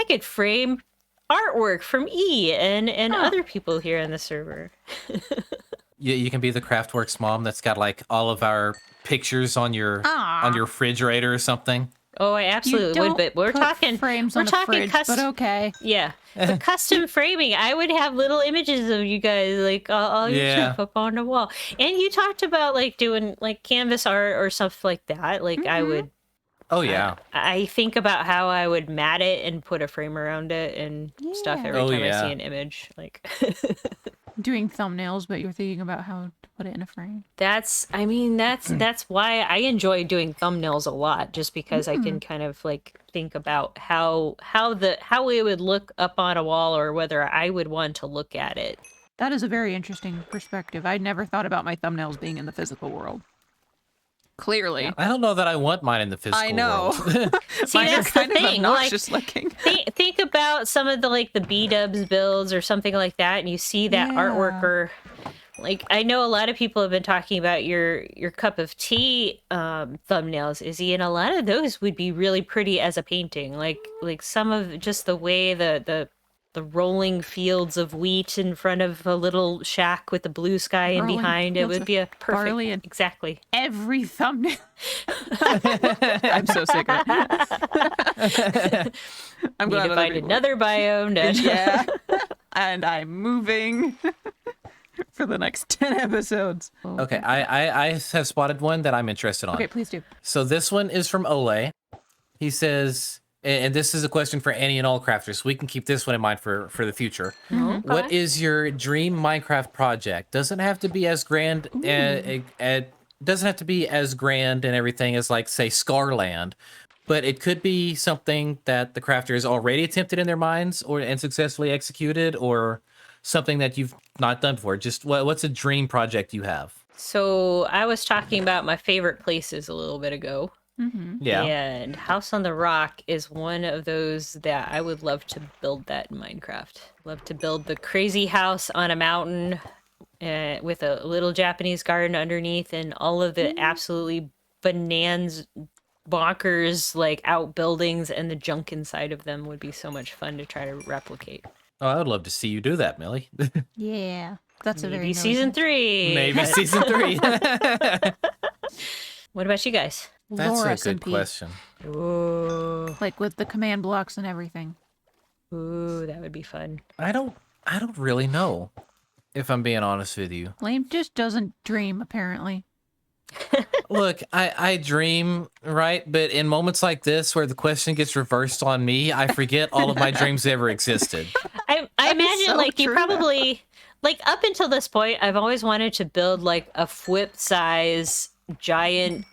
could frame artwork from E and other people here on the server. You can be the Craftworks mom that's got like all of our pictures on your refrigerator or something. Oh, I absolutely would, but we're talking frames on the fridge, but okay. Yeah, but custom framing. I would have little images of you guys, like all your stuff up on the wall. And you talked about like doing like canvas art or stuff like that. Like, I would Oh yeah. I think about how I would mat it and put a frame around it and stuff Yeah. every Oh, time I yeah. see an image. Like Doing thumbnails, but you're thinking about how to put it in a frame. that's why I enjoy doing thumbnails a lot, just because I can kind of like think about how it would look up on a wall, or whether I would want to look at it. That is a very interesting perspective. I'd never thought about my thumbnails being in the physical world. Clearly. I don't know that I want mine in the physical I know. world. See, Mine are that's the kind of thing. obnoxious looking. Think about some of the like the B-dubs builds or something like that, and you see that artwork, Yeah. or like I know a lot of people have been talking about your cup of tea thumbnails, Izzy, and a lot of those would be really pretty as a painting. Like some of just the way the rolling fields of wheat in front of a little shack with the blue sky and Rolling behind it fields would of be a perfect barley and- exactly. Every thumbnail. I'm so sick of it. I'm Need glad to other find people- another biome to Yeah. And I'm moving for the next 10 episodes. Okay, I have spotted one that I'm interested on. Okay, please do. So this one is from Ole. He says, and this is a question for any and all crafters, so we can keep this one in mind for the future. What is your dream Minecraft project? Doesn't have to be as grand. Doesn't have to be as grand and everything as, like, say, Scarland, but it could be something that the crafter has already attempted in their minds and successfully executed, or something that you've not done before. Just what's a dream project you have? So I was talking about my favorite places a little bit ago. Yeah. And House on the Rock is one of those that I would love to build that in Minecraft. Love to build the crazy house on a mountain with a little Japanese garden underneath, and all of the absolutely bonkers like outbuildings and the junk inside of them would be so much fun to try to replicate. Oh, I would love to see you do that, Millie. Yeah. That's a very Maybe noisy- season 3. Maybe season 3. What about you guys? That's Lore a good SMP. question. Ooh, Like with the command blocks and everything. that would be fun. I don't really know, if I'm being honest with you. Lame just doesn't dream, apparently. Look, I dream, right? But in moments like this where the question gets reversed on me, I forget all of my dreams ever existed. I That is imagine so like you true, though. probably like up until this point, I've always wanted to build like a FWIP size giant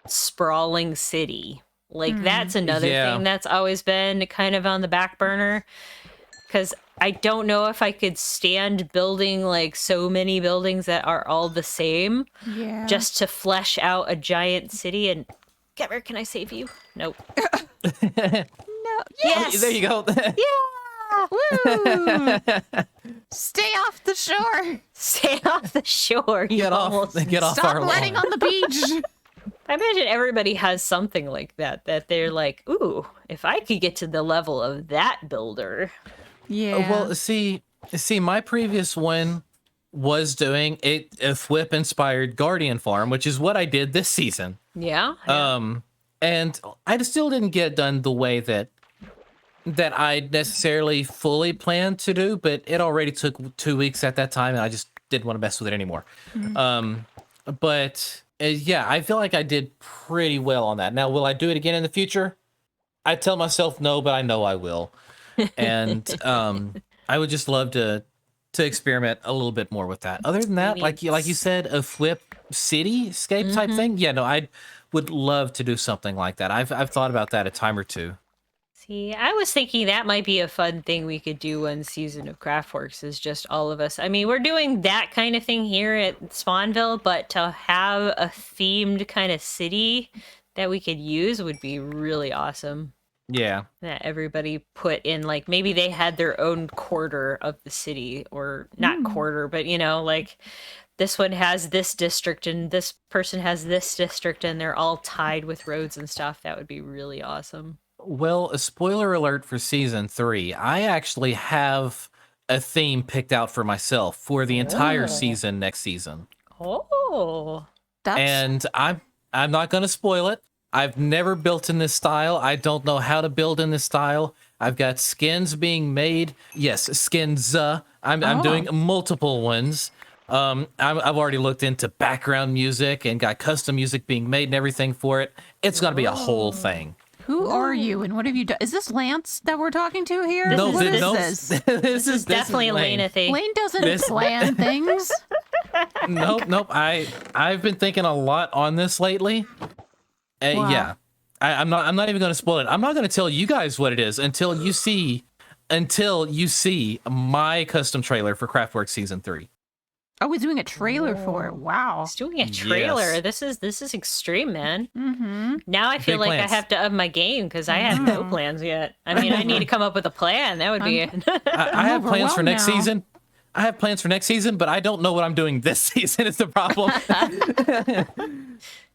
sprawling city. Like that's another Yeah. thing that's always been kind of on the back burner, because I don't know if I could stand building like so many buildings that are all the same Yeah. just to flesh out a giant city. And Kevin, can I save you? Nope. no. Yes. There you go. Yeah. Woo! Stay off the shore. Stay off the shore. You Get off Stop our running lawn. on the beach. I imagine everybody has something like that they're like, ooh, if I could get to the level of that builder. Yeah. Well, see, my previous one was doing a FWIP inspired Guardian farm, which is what I did this season. Yeah. And I still didn't get it done the way that I necessarily fully planned to do, but it already took 2 weeks at that time, and I just didn't want to mess with it anymore. But yeah, I feel like I did pretty well on that. Now, will I do it again in the future? I tell myself no, but I know I will. And I would just love to experiment a little bit more with that. Other than that, like you said, a FWIP cityscape type thing. Yeah, no, I would love to do something like that. I've thought about that a time or two. See, I was thinking that might be a fun thing we could do one season of Craftworks, is just all of us. I mean, we're doing that kind of thing here at Spawnville, but to have a themed kind of city that we could use would be really awesome. Yeah. That everybody put in, like, maybe they had their own quarter of the city, or not quarter, but you know, like this one has this district and this person has this district, and they're all tied with roads and stuff. That would be really awesome. Well, a spoiler alert for season 3. I actually have a theme picked out for myself for the entire season next season. Oh, That's And I'm not going to spoil it. I've never built in this style. I don't know how to build in this style. I've got skins being made. Yes, skins. I'm doing multiple ones. I've already looked into background music and got custom music being made and everything for it. It's going to be a whole thing. Who are you and what have you done? Is this Lance that we're talking to here? This No, is- What is no, this? This is definitely Lane. Lena thing. Lane doesn't This- plan things. Nope. I've been thinking a lot on this lately. Wow. Yeah, I'm not even going to spoil it. I'm not going to tell you guys what it is until you see my custom trailer for Craftwork Season 3. Oh, he's doing a trailer for it. Wow. He's doing a trailer. Yes. This is extreme, man. Mm-hmm. Now I feel Big like plans. I have to up my game because I have no plans yet. I mean, I need to come up with a plan. That would be it. I have plans for overwhelmed next now. season. I have plans for next season, but I don't know what I'm doing this season is the problem.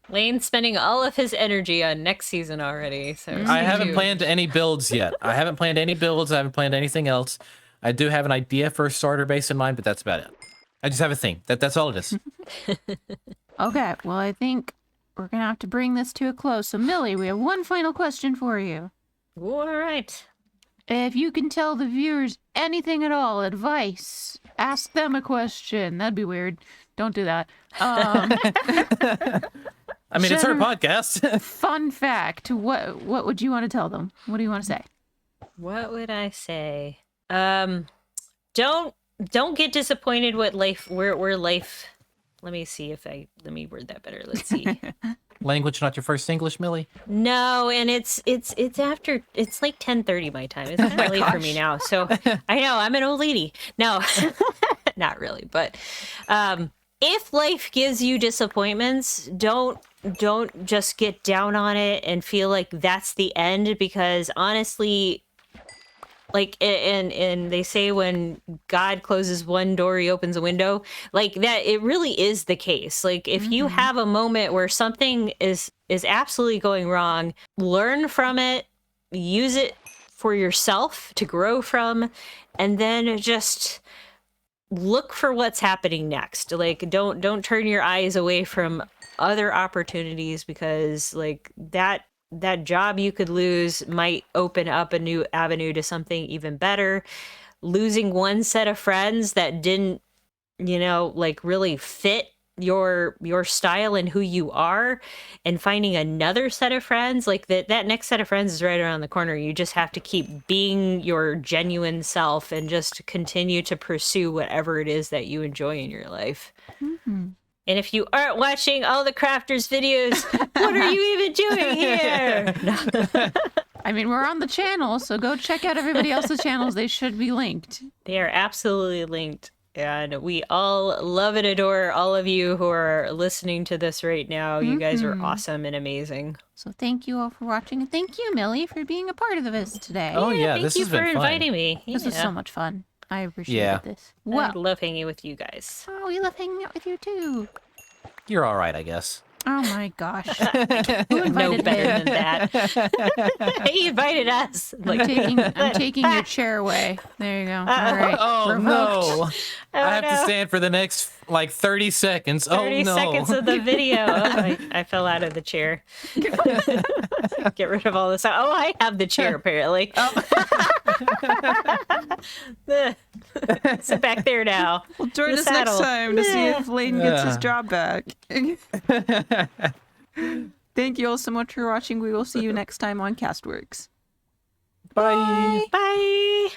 Lane's spending all of his energy on next season already. So I stay haven't tuned. planned any builds yet. I haven't planned any builds. I haven't planned anything else. I do have an idea for a starter base in mind, but that's about it. I just have a theme. That's all it is. Okay, well, I think we're going to have to bring this to a close. So, Millie, we have one final question for you. All right. If you can tell the viewers anything at all, advice, ask them a question. That'd be weird. Don't do that. I mean, it's her General- podcast. Fun fact. What would you want to tell them? What do you want to say? What would I say? Don't get disappointed with life. Where life. Let me see if let me word that better. Let's see. Language not your first English, Millie? No, and it's after it's like 10:30 my time. It's kind of late for me now. So I know I'm an old lady. No, not really. But if life gives you disappointments, don't just get down on it and feel like that's the end, because honestly, like, and they say when God closes one door, he opens a window. Like that, it really is the case. Like if you have a moment where something is absolutely going wrong, learn from it, use it for yourself to grow from, and then just look for what's happening next. Like don't turn your eyes away from other opportunities, because like that job you could lose might open up a new avenue to something even better. Losing one set of friends that didn't, like really fit your style and who you are, and finding another set of friends, like that next set of friends is right around the corner. You just have to keep being your genuine self and just continue to pursue whatever it is that you enjoy in your life. And if you aren't watching all the crafters videos, what are you even doing here? No. I mean, we're on the channel, so go check out everybody else's channels. They should be linked. They are absolutely linked. And we all love and adore all of you who are listening to this right now. You guys are awesome and amazing. So thank you all for watching, and thank you, Millie, for being a part of this today. Oh, yeah, Thank this you has for been fun. inviting me. This was Yeah. so much fun. I appreciated Yeah. this. I Well, love hanging with you guys. oh, we love hanging out with you too. You're all right, I guess. Oh my gosh. Who invited No better him? than that. He invited us. Like, I'm taking your chair away. There you go. All right. Oh, Revoked. no. I have to no. stand for the next, 30 seconds. 30 oh, no. seconds of the video. Oh, I fell out of the chair. Get rid of all this. Oh, I have the chair, apparently. Sit back there now. Well, join The us next saddle. time to see if Lane gets his Yeah. job back. Thank you all so much for watching. We will see you next time on Castworks. Bye. Bye.